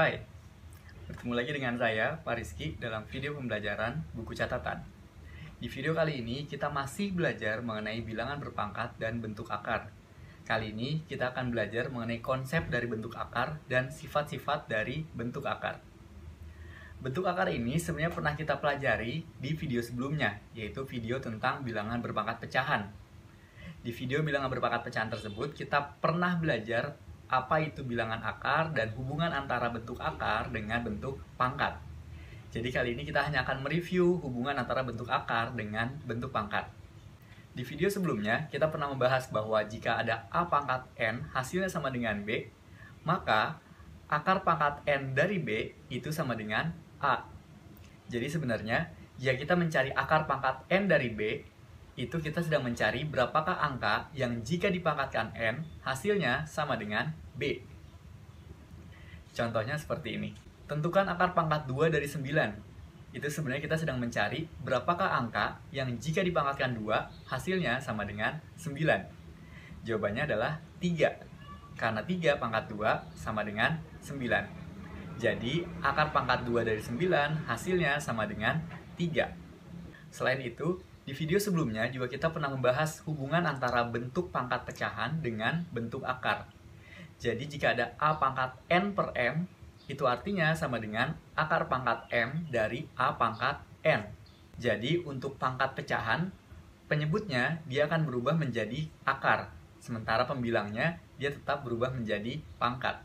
Hai, bertemu lagi dengan saya, Pak Rizky, dalam video pembelajaran buku catatan. Di video kali ini, kita masih belajar mengenai bilangan berpangkat dan bentuk akar. Kali ini, kita akan belajar mengenai konsep dari bentuk akar dan sifat-sifat dari bentuk akar. Bentuk akar ini sebenarnya pernah kita pelajari di video sebelumnya, yaitu video tentang bilangan berpangkat pecahan. Di video bilangan berpangkat pecahan tersebut, kita pernah belajar apa itu bilangan akar dan hubungan antara bentuk akar dengan bentuk pangkat. Jadi kali ini kita hanya akan mereview hubungan antara bentuk akar dengan bentuk pangkat. Di video sebelumnya, kita pernah membahas bahwa jika ada A pangkat N hasilnya sama dengan B, maka akar pangkat N dari B itu sama dengan A. Jadi sebenarnya, jika kita mencari akar pangkat N dari B, itu kita sedang mencari berapakah angka yang jika dipangkatkan N, hasilnya sama dengan B. Contohnya seperti ini. Tentukan akar pangkat 2 dari 9. Itu sebenarnya kita sedang mencari berapakah angka yang jika dipangkatkan 2, hasilnya sama dengan 9. Jawabannya adalah 3. Karena 3 pangkat 2 sama dengan 9. Jadi, akar pangkat 2 dari 9 hasilnya sama dengan 3. Selain itu, di video sebelumnya juga kita pernah membahas hubungan antara bentuk pangkat pecahan dengan bentuk akar. Jadi jika ada A pangkat N per M, itu artinya sama dengan akar pangkat M dari A pangkat N. Jadi untuk pangkat pecahan, penyebutnya dia akan berubah menjadi akar, sementara pembilangnya dia tetap berubah menjadi pangkat.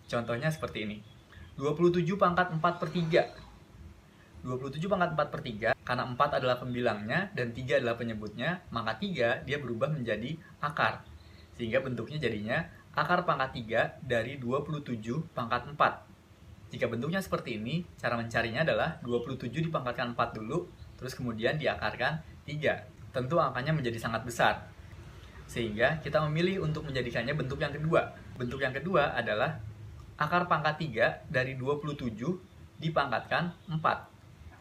Contohnya seperti ini. 27 pangkat 4 per 3. 27 pangkat 4 per 3, karena 4 adalah pembilangnya dan 3 adalah penyebutnya, maka 3 dia berubah menjadi akar. Sehingga bentuknya jadinya akar pangkat 3 dari 27 pangkat 4. Jika bentuknya seperti ini, cara mencarinya adalah 27 dipangkatkan 4 dulu, terus kemudian diakarkan 3. Tentu angkanya menjadi sangat besar. Sehingga kita memilih untuk menjadikannya bentuk yang kedua. Bentuk yang kedua adalah akar pangkat 3 dari 27 dipangkatkan 4.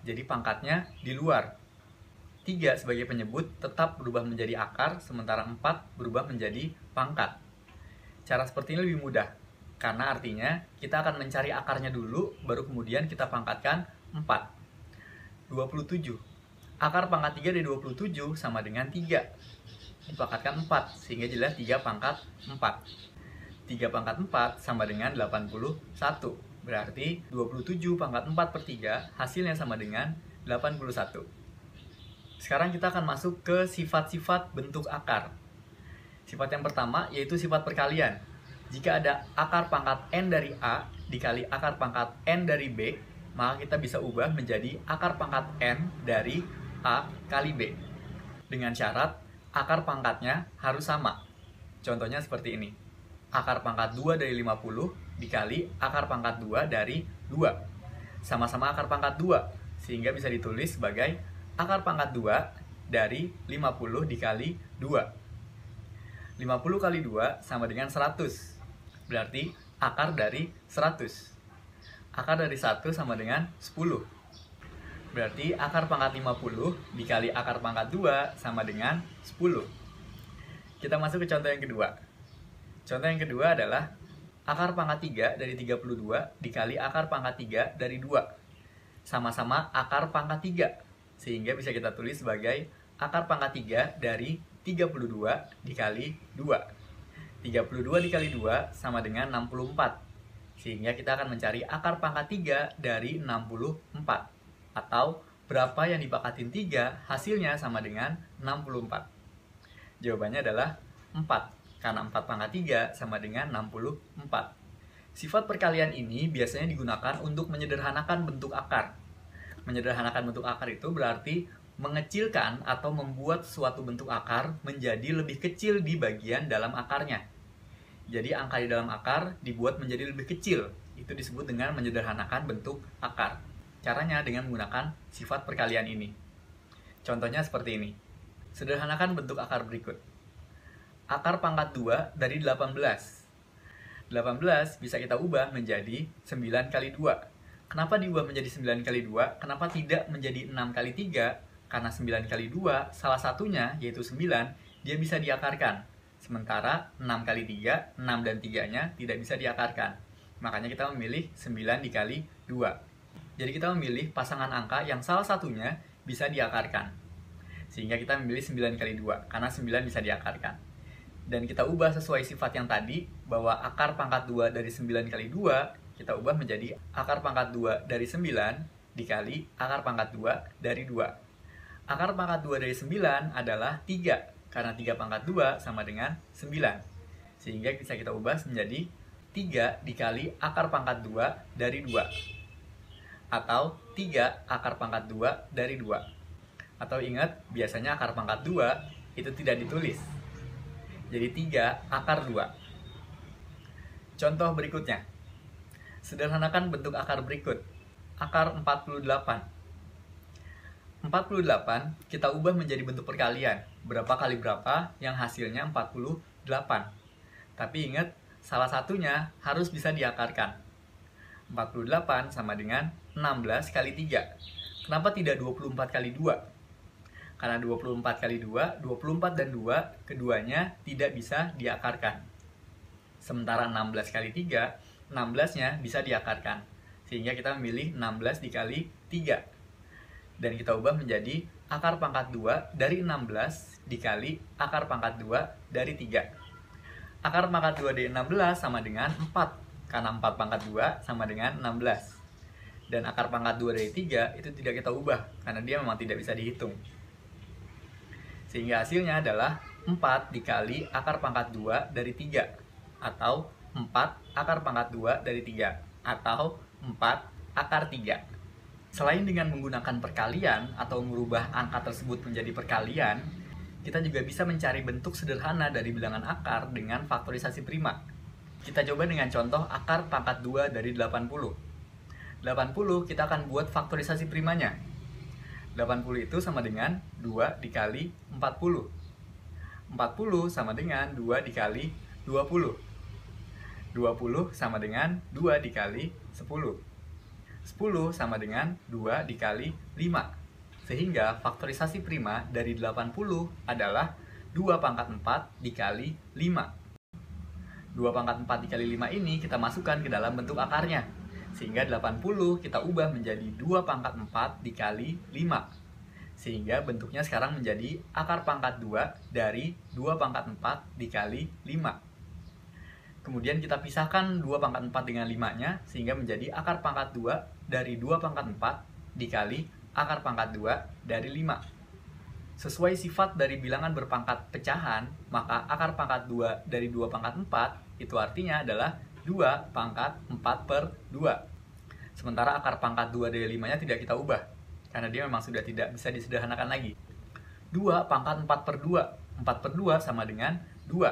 Jadi pangkatnya di luar. 3 sebagai penyebut tetap berubah menjadi akar, sementara 4 berubah menjadi pangkat. Cara seperti ini lebih mudah, karena artinya kita akan mencari akarnya dulu, baru kemudian kita pangkatkan 4. 27. Akar pangkat 3 dari 27 sama dengan 3. Dipangkatkan 4, sehingga jelas 3 pangkat 4. 3 pangkat 4 sama dengan 81. Berarti 27 pangkat 4 per 3 hasilnya sama dengan 81. Sekarang kita akan masuk ke sifat-sifat bentuk akar. Sifat yang pertama yaitu sifat perkalian. Jika ada akar pangkat N dari A dikali akar pangkat N dari B, maka kita bisa ubah menjadi akar pangkat N dari A kali B. Dengan syarat akar pangkatnya harus sama. Contohnya seperti ini. Akar pangkat 2 dari 50 dikali akar pangkat 2 dari 2. Sama-sama akar pangkat 2, sehingga bisa ditulis sebagai akar pangkat 2 dari 50 dikali 2. 50 kali 2 sama dengan 100. Berarti akar dari 100. Akar dari 1 sama dengan 10. Berarti akar pangkat 50 dikali akar pangkat 2 sama dengan 10. Kita masuk ke contoh yang kedua. Contoh yang kedua adalah akar pangkat 3 dari 32 dikali akar pangkat 3 dari 2. Sama-sama akar pangkat 3, sehingga bisa kita tulis sebagai akar pangkat 3 dari 32 dikali 2. 32 dikali 2 sama dengan 64. Sehingga kita akan mencari akar pangkat 3 dari 64. Atau berapa yang dipangkatin 3 hasilnya sama dengan 64. Jawabannya adalah 4. Karena 4 pangkat 3 sama dengan 64. Sifat perkalian ini biasanya digunakan untuk menyederhanakan bentuk akar. Menyederhanakan bentuk akar itu berarti mengecilkan atau membuat suatu bentuk akar menjadi lebih kecil di bagian dalam akarnya. Jadi angka di dalam akar dibuat menjadi lebih kecil. Itu disebut dengan menyederhanakan bentuk akar. Caranya dengan menggunakan sifat perkalian ini. Contohnya seperti ini. Sederhanakan bentuk akar berikut. Akar pangkat 2 dari 18. 18 bisa kita ubah menjadi 9 kali 2. Kenapa diubah menjadi 9 kali 2? Kenapa tidak menjadi 6 kali 3? Karena 9 kali 2, salah satunya yaitu 9, dia bisa diakarkan. Sementara 6 kali 3, 6 dan 3-nya tidak bisa diakarkan. Makanya kita memilih 9 dikali 2. Jadi kita memilih pasangan angka yang salah satunya bisa diakarkan. Sehingga kita memilih 9 kali 2, karena 9 bisa diakarkan. Dan kita ubah sesuai sifat yang tadi, bahwa akar pangkat 2 dari 9 kali 2, kita ubah menjadi akar pangkat 2 dari 9 dikali akar pangkat 2 dari 2. Akar pangkat 2 dari 9 adalah 3, karena 3 pangkat 2 sama dengan 9. Sehingga bisa kita ubah menjadi 3 dikali akar pangkat 2 dari 2. Atau 3 akar pangkat 2 dari 2. Atau ingat, biasanya akar pangkat 2 itu tidak ditulis. Jadi 3 akar 2. Contoh berikutnya. Sederhanakan bentuk akar berikut. Akar 48. 48 kita ubah menjadi bentuk perkalian. Berapa kali berapa yang hasilnya 48. Tapi ingat, salah satunya harus bisa diakarkan. 48 sama dengan 16 kali 3. Kenapa tidak 24 kali 2? Karena 24 kali 2, 24 dan 2, keduanya tidak bisa diakarkan. Sementara 16 kali 3, 16-nya bisa diakarkan. Sehingga kita memilih 16 dikali 3. Dan kita ubah menjadi akar pangkat 2 dari 16 dikali akar pangkat 2 dari 3. Akar pangkat 2 dari 16 sama dengan 4. Karena 4 pangkat 2 sama dengan 16. Dan akar pangkat 2 dari 3 itu tidak kita ubah, karena dia memang tidak bisa dihitung. Sehingga hasilnya adalah 4 dikali akar pangkat 2 dari 3. Atau 4 akar pangkat 2 dari 3. Atau 4 akar 3. Selain dengan menggunakan perkalian atau merubah angka tersebut menjadi perkalian, kita juga bisa mencari bentuk sederhana dari bilangan akar dengan faktorisasi prima. Kita coba dengan contoh akar pangkat 2 dari 80. 80 kita akan buat faktorisasi primanya. 80 itu sama dengan 2 dikali 40. 40 sama dengan 2 dikali 20. 20 sama dengan 2 dikali 10. 10 sama dengan 2 dikali 5. Sehingga faktorisasi prima dari 80 adalah 2 pangkat 4 dikali 5. 2 pangkat 4 dikali 5 ini kita masukkan ke dalam bentuk akarnya. Sehingga 80 kita ubah menjadi 2 pangkat 4 dikali 5. Sehingga bentuknya sekarang menjadi akar pangkat 2 dari 2 pangkat 4 dikali 5. Kemudian kita pisahkan 2 pangkat 4 dengan 5-nya, sehingga menjadi akar pangkat 2 dari 2 pangkat 4 dikali akar pangkat 2 dari 5. Sesuai sifat dari bilangan berpangkat pecahan, maka akar pangkat 2 dari 2 pangkat 4 itu artinya adalah 2 pangkat 4 per 2. Sementara akar pangkat 2 dari 5-nya tidak kita ubah, karena dia memang sudah tidak bisa disederhanakan lagi. 2 pangkat 4 per 2. 4 per 2 sama dengan 2.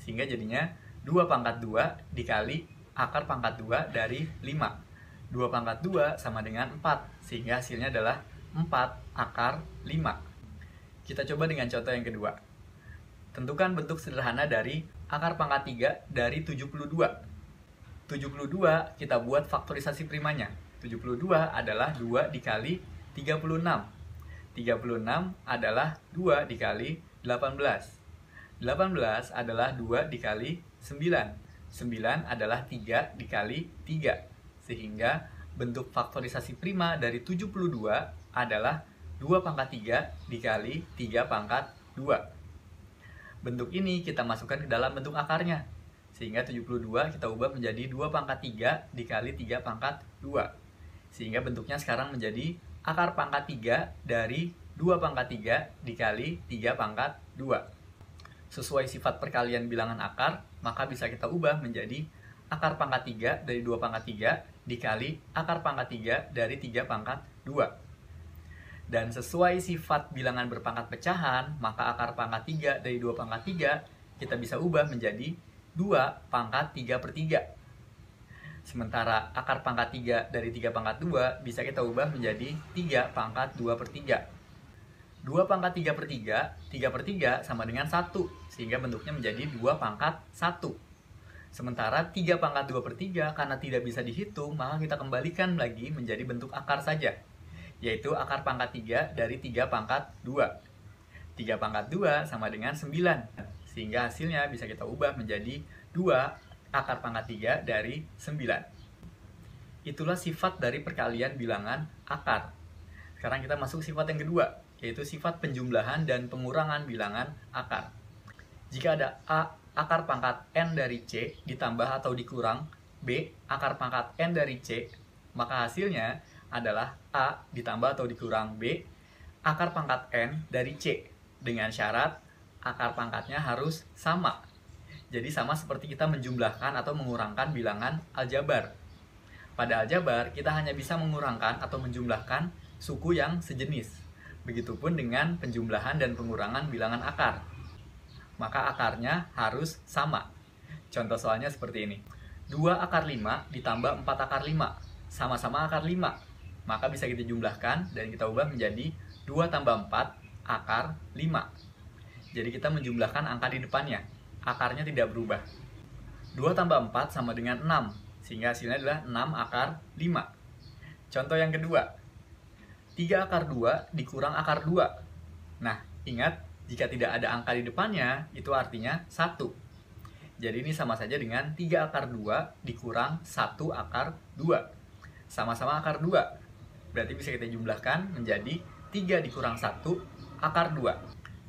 Sehingga jadinya 2 pangkat 2 dikali akar pangkat 2 dari 5. 2 pangkat 2 sama dengan 4. Sehingga hasilnya adalah 4 akar 5. Kita coba dengan contoh yang kedua. Tentukan bentuk sederhana dari akar pangkat 3 dari 72. 72 kita buat faktorisasi primanya. 72 adalah 2 dikali 36. 36 adalah 2 dikali 18. 18 adalah 2 dikali 9. 9 adalah 3 dikali 3. Sehingga bentuk faktorisasi prima dari 72 adalah 2 pangkat 3 dikali 3 pangkat 2. Bentuk ini kita masukkan ke dalam bentuk akarnya. Sehingga 72 kita ubah menjadi 2 pangkat 3 dikali 3 pangkat 2. Sehingga bentuknya sekarang menjadi akar pangkat 3 dari 2 pangkat 3 dikali 3 pangkat 2. Sesuai sifat perkalian bilangan akar, maka bisa kita ubah menjadi akar pangkat 3 dari 2 pangkat 3 dikali akar pangkat 3 dari 3 pangkat 2. Dan sesuai sifat bilangan berpangkat pecahan, maka akar pangkat 3 dari 2 pangkat 3 kita bisa ubah menjadi 2 pangkat 3 per 3. Sementara akar pangkat 3 dari 3 pangkat 2 bisa kita ubah menjadi 3 pangkat 2 per 3. 2 pangkat 3 per 3, 3 per 3 sama dengan 1, sehingga bentuknya menjadi 2 pangkat 1. Sementara 3 pangkat 2 per 3 karena tidak bisa dihitung, maka kita kembalikan lagi menjadi bentuk akar saja, yaitu akar pangkat 3 dari 3 pangkat 2. 3 pangkat 2 sama dengan 9, sehingga hasilnya bisa kita ubah menjadi 2 akar pangkat 3 dari 9. Itulah sifat dari perkalian bilangan akar. Sekarang kita masuk sifat yang kedua, yaitu sifat penjumlahan dan pengurangan bilangan akar. Jika ada A akar pangkat N dari C ditambah atau dikurang B akar pangkat N dari C, maka hasilnya adalah A ditambah atau dikurang B akar pangkat N dari C, dengan syarat akar pangkatnya harus sama. Jadi sama seperti kita menjumlahkan atau mengurangkan bilangan aljabar. Pada aljabar, kita hanya bisa mengurangkan atau menjumlahkan suku yang sejenis. Begitupun dengan penjumlahan dan pengurangan bilangan akar. Maka akarnya harus sama. Contoh soalnya seperti ini. 2 akar 5 ditambah 4 akar 5. Sama-sama akar 5. Maka bisa kita jumlahkan dan kita ubah menjadi 2 tambah 4 akar 5. Jadi kita menjumlahkan angka di depannya. Akarnya tidak berubah. 2 tambah 4 sama dengan 6. Sehingga hasilnya adalah 6 akar 5. Contoh yang kedua. 3 akar 2 dikurang akar 2. Nah, ingat, jika tidak ada angka di depannya, itu artinya 1. Jadi ini sama saja dengan 3 akar 2 dikurang 1 akar 2. Sama-sama akar 2. Berarti bisa kita jumlahkan menjadi 3 dikurang 1 akar 2.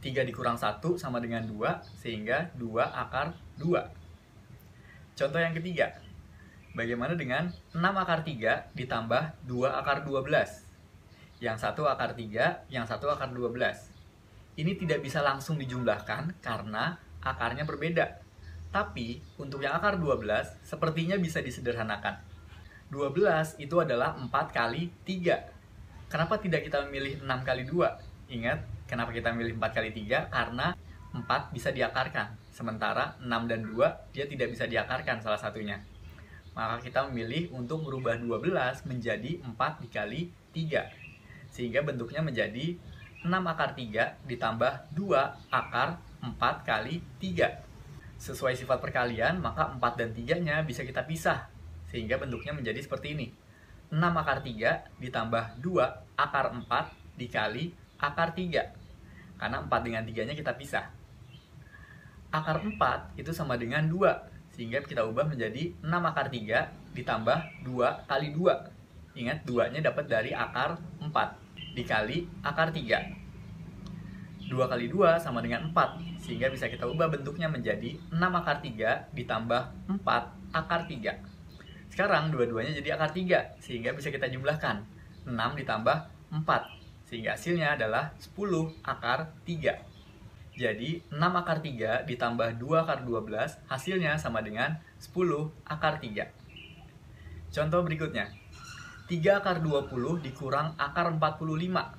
3 dikurang 1 sama dengan 2, sehingga 2 akar 2. Contoh yang ketiga. Bagaimana dengan 6 akar 3 ditambah 2 akar 12? Yang satu akar 3, yang satu akar 12. Ini tidak bisa langsung dijumlahkan karena akarnya berbeda. Tapi, untuk yang akar 12, sepertinya bisa disederhanakan. 12 itu adalah 4 kali 3. Kenapa tidak kita memilih 6 kali 2? Ingat, kenapa kita memilih 4 kali 3? Karena 4 bisa diakarkan. Sementara 6 dan 2, dia tidak bisa diakarkan salah satunya. Maka kita memilih untuk merubah 12 menjadi 4 dikali 3. Sehingga bentuknya menjadi 6 akar 3 ditambah 2 akar 4 kali 3. Sesuai sifat perkalian, maka 4 dan 3-nya bisa kita pisah. Sehingga bentuknya menjadi seperti ini. 6 akar 3 ditambah 2 akar 4 dikali akar 3. Karena 4 dengan 3-nya kita pisah. Akar 4 itu sama dengan 2. Sehingga kita ubah menjadi 6 akar 3 ditambah 2 kali 2. Ingat, 2-nya dapat dari akar 4 dikali akar 3. 2 kali 2 sama dengan 4. Sehingga bisa kita ubah bentuknya menjadi 6 akar 3 ditambah 4 akar 3. Sekarang dua-duanya jadi akar 3. Sehingga bisa kita jumlahkan. 6 ditambah 4. Sehingga hasilnya adalah 10 akar 3. Jadi 6 akar 3 ditambah 2 akar 12 hasilnya sama dengan 10 akar 3. Contoh berikutnya. 3 akar 20 dikurang akar 45.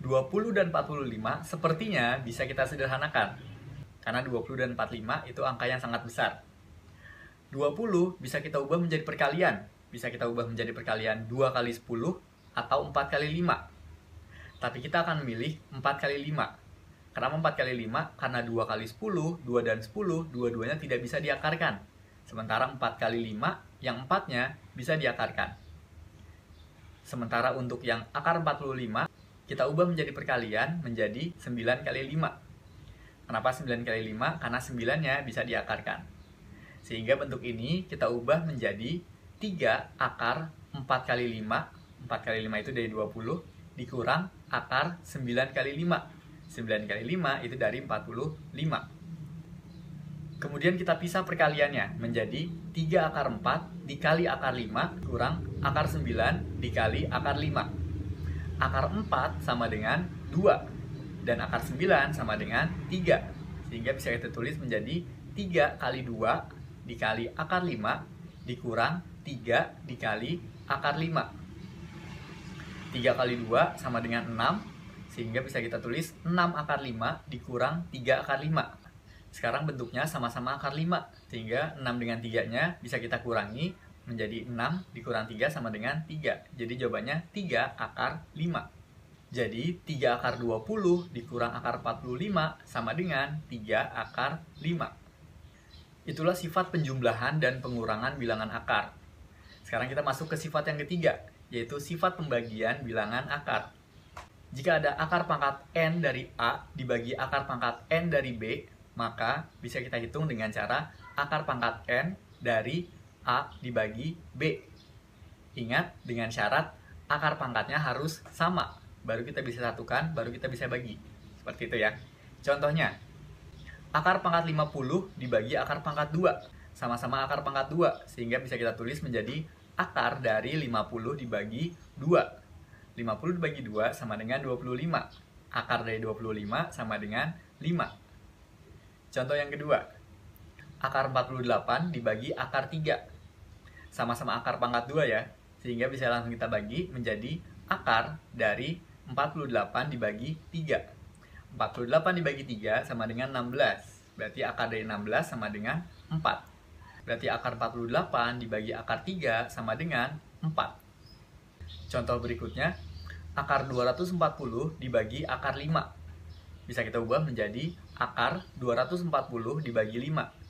20 dan 45 sepertinya bisa kita sederhanakan. Karena 20 dan 45 itu angka yang sangat besar. 20 bisa kita ubah menjadi perkalian. Bisa kita ubah menjadi perkalian 2 kali 10 atau 4 kali 5. Tapi kita akan memilih 4 kali 5. Kenapa 4 kali 5? Karena 2 kali 10, 2 dan 10, dua-duanya tidak bisa diakarkan. Sementara 4 kali 5, yang 4-nya bisa diakarkan. Sementara untuk yang akar 45, kita ubah menjadi perkalian menjadi 9 kali 5. Kenapa 9 kali 5? Karena 9-nya bisa diakarkan. Sehingga bentuk ini kita ubah menjadi 3 akar 4 kali 5. 4 kali 5 itu dari 20, dikurang akar 9 kali 5. 9 kali 5 itu dari 45. Kemudian kita pisah perkaliannya menjadi 3 akar 4 dikali akar 5 kurang akar 9 dikali akar 5. Akar 4 sama dengan 2 dan akar 9 sama dengan 3. Sehingga bisa kita tulis menjadi 3 kali 2 dikali akar 5 dikurang 3 dikali akar 5. 3 kali 2 sama dengan 6. Sehingga bisa kita tulis 6 akar 5 dikurang 3 akar 5. Sekarang bentuknya sama-sama akar 5, sehingga 6 dengan 3-nya bisa kita kurangi menjadi 6 dikurang 3 sama dengan 3. Jadi jawabannya 3 akar 5. Jadi 3 akar 20 dikurang akar 45 sama dengan 3 akar 5. Itulah sifat penjumlahan dan pengurangan bilangan akar. Sekarang kita masuk ke sifat yang ketiga, yaitu sifat pembagian bilangan akar. Jika ada akar pangkat N dari A dibagi akar pangkat N dari B, maka bisa kita hitung dengan cara akar pangkat N dari A dibagi B. Ingat, dengan syarat akar pangkatnya harus sama. Baru kita bisa satukan, baru kita bisa bagi. Seperti itu ya. Contohnya, akar pangkat 50 dibagi akar pangkat 2. Sama-sama akar pangkat 2, sehingga bisa kita tulis menjadi akar dari 50 dibagi 2. 50 dibagi 2 sama dengan 25. Akar dari 25 sama dengan 5. Contoh yang kedua, akar 48 dibagi akar 3. Sama-sama akar pangkat 2 ya, sehingga bisa langsung kita bagi menjadi akar dari 48 dibagi 3. 48 dibagi 3 sama dengan 16. Berarti akar dari 16 sama dengan 4. Berarti akar 48 dibagi akar 3 sama dengan 4. Contoh berikutnya, akar 240 dibagi akar 5. Bisa kita ubah menjadi akar 240 dibagi 5.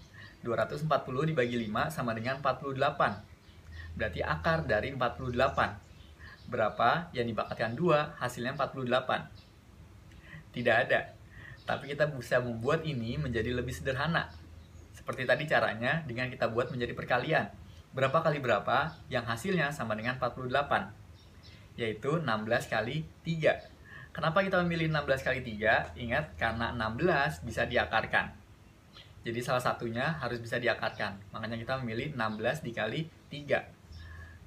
240 dibagi 5 sama dengan 48. Berarti akar dari 48. Berapa yang dipangkatkan 2, hasilnya 48. Tidak ada. Tapi kita bisa membuat ini menjadi lebih sederhana. Seperti tadi caranya dengan kita buat menjadi perkalian. Berapa kali berapa yang hasilnya sama dengan 48. Yaitu 16 kali 3. Kenapa kita memilih 16 kali 3? Ingat, karena 16 bisa diakarkan. Jadi salah satunya harus bisa diakarkan. Makanya kita memilih 16 dikali 3.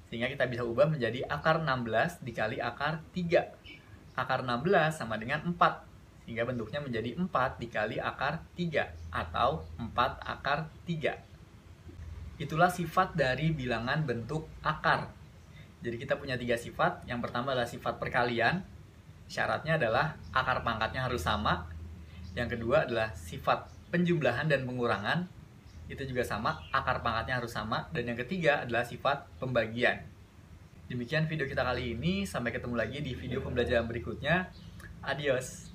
Sehingga kita bisa ubah menjadi akar 16 dikali akar 3. Akar 16 sama dengan 4. Sehingga bentuknya menjadi 4 dikali akar 3. Atau 4 akar 3. Itulah sifat dari bilangan bentuk akar. Jadi kita punya 3 sifat. Yang pertama adalah sifat perkalian. Syaratnya adalah akar pangkatnya harus sama. Yang kedua adalah sifat penjumlahan dan pengurangan. Itu juga sama, akar pangkatnya harus sama. Dan yang ketiga adalah sifat pembagian. Demikian video kita kali ini. Sampai ketemu lagi di video pembelajaran berikutnya. Adios.